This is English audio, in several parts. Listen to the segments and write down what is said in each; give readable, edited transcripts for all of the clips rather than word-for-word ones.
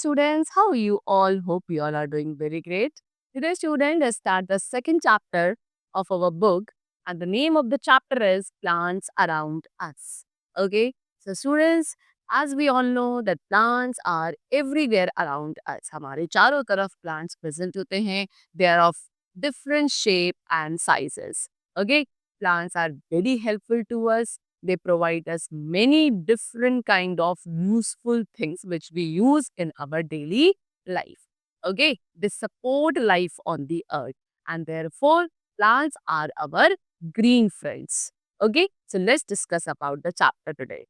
students, how are you all? Hope you all are doing very great. Today, students, let's start the second chapter of our book, and the name of the chapter is Plants Around Us. Okay, so students, as we all know that plants are everywhere around us. हमारे चारों तरफ plants present होते हैं. They are of different shape and sizes. Okay, plants are very helpful to us. They provide us many different kind of useful things which we use in our daily life. Okay, they support life on the earth, and therefore plants are our green friends. Okay, so let's discuss about the chapter today.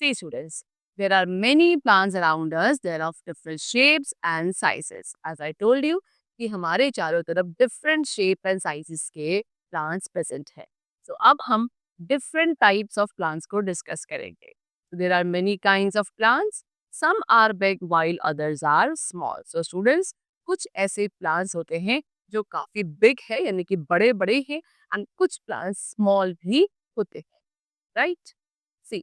See students, there are many plants around us. They are of different shapes and sizes. As I told you कि हमारे चारों तरफ different shape and sizes के plants present है. So अब हम different types of plants को discuss करेंगे. So there are many kinds of plants. Some are big while others are small. So students, कुछ ऐसे plants होते हैं जो काफी big है यानी कि बड़े बड़े हैं, and कुछ plants small भी होते हैं, right? See,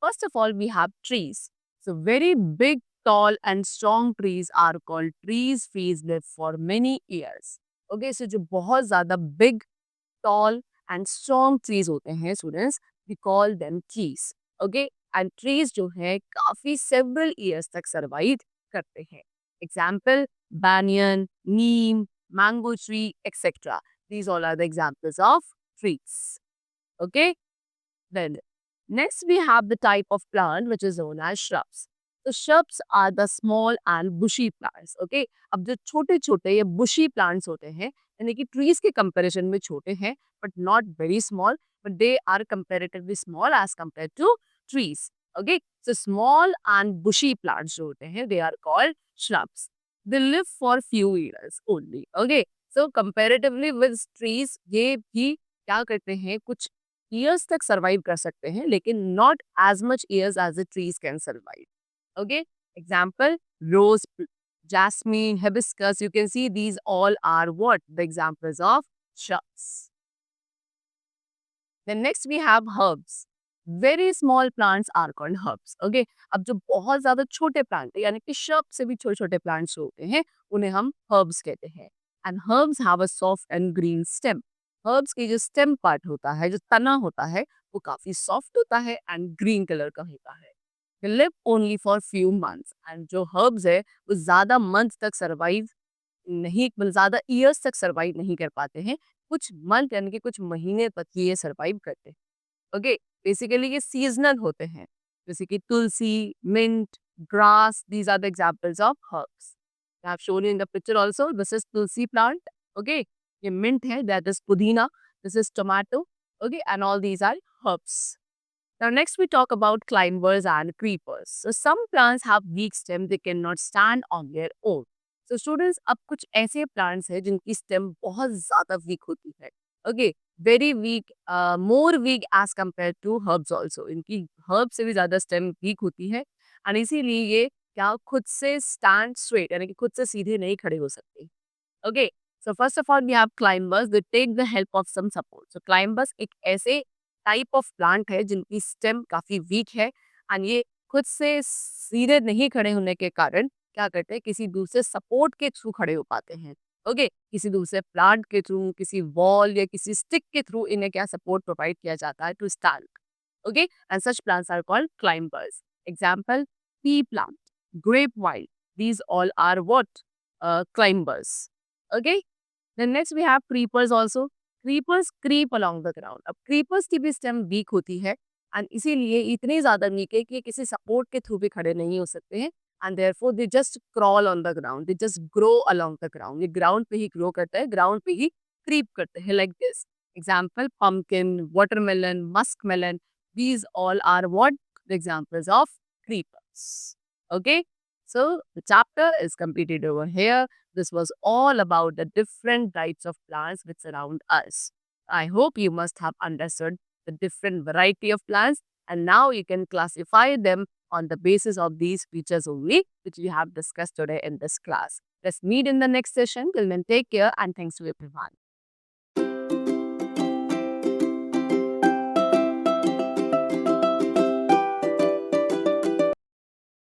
first of all we have trees. So very big, tall and strong trees are called trees. Trees live for many years. Okay, so जो बहुत ज़्यादा big, tall and strong trees होते हैं students, we call them trees. Okay, and trees जो है काफी several years तक survive करते हैं. Example, banyan, neem, mango tree, etc. These all are the examples of trees. Okay, then next we have the type of plant which is known as shrubs. So shrubs are the small and bushy plants. Okay, अब जो छोटे छोटे ये bushy plants होते हैं यानी कि trees के comparison में छोटे हैं but not very small, but they are comparatively small as compared to trees. Okay, so small and bushy plants जो होते हैं they are called shrubs. They live for few years only. Okay, so comparatively with trees ये भी क्या करते हैं कुछ years तक survive कर सकते हैं लेकिन not as much years as the trees can survive. Okay, example, rose, jasmine, hibiscus. You can see these all are what? The examples of shrubs. Then next we have herbs. Very small plants are called herbs. Okay, अब जो बहुत ज़्यादा छोटे plant है यानी कि shrub से भी छोटे छोटे plants होते हैं उन्हें हम herbs कहते हैं. And herbs have a soft and green stem. Herbs की जो stem part होता है, जो तना होता है, वो काफी soft होता है and green color का होता है. They live only for few months. And जो herbs है वो ज़्यादा months तक survive नहीं, मतलब ज़्यादा years तक survive नहीं कर पाते हैं. कुछ month यानी कि कुछ महीने तक ही ये survive करते हैं. ओके, बेसिकली ये सीजनल होते हैं जैसे कि tulsi, mint, grass. These are the examples of herbs. I have shown you in the picture also. This is tulsi plant. Okay, ये मिंट है, that is pudina. This is tomato. Okay, and all these are herbs. Now next we talk about climbers and creepers. So some plants have weak stem, they cannot stand on their own. So students, अब कुछ ऐसे plants हैं जिनकी stem बहुत ज़्यादा weak होती है. Okay, very weak, more weak as compared to herbs also. इनकी herbs से भी ज़्यादा stem weak होती है and इसीलिए ये क्या खुद से stand straight यानी कि खुद से सीधे नहीं खड़े हो सकते. Okay, so first of all we have climbers. They take the help of some support. So climbers एक ऐसे टाइप ऑफ प्लांट है जिनकी स्टेम काफी वीक है एंड ये खुद से सीधे नहीं खड़े होने के कारण क्या करते हैं किसी दूसरे सपोर्ट के थ्रू खड़े हो पाते हैं. ओके, किसी दूसरे प्लांट के थ्रू, किसी वॉल या किसी स्टिक के थ्रू इन्हें क्या सपोर्ट प्रोवाइड किया जाता है to stand. Okay, and such plants are called climbers. Example, pea plant, grape wild. These all are what? Climbers. Okay, then next we have creepers also. Creepers creep along the ground. अब creepers की भी stem weak होती है and इसीलिए इतनी ज़्यादा weak है कि ये किसी support के थ्रू भी खड़े नहीं हो सकते हैं and therefore they just crawl on the ground. They just grow along the ground. ये ground पे ही grow करते हैं, ground पे ही creep करते हैं like this. Example, pumpkin, watermelon, muskmelon. These all are what? The examples of creepers. Okay, so the chapter is completed over here. This was all about the different types of plants which surround us. I hope you must have understood the different variety of plants and now you can classify them on the basis of these features only which we have discussed today in this class. Let's meet in the next session. Till then, take care and thanks to everyone.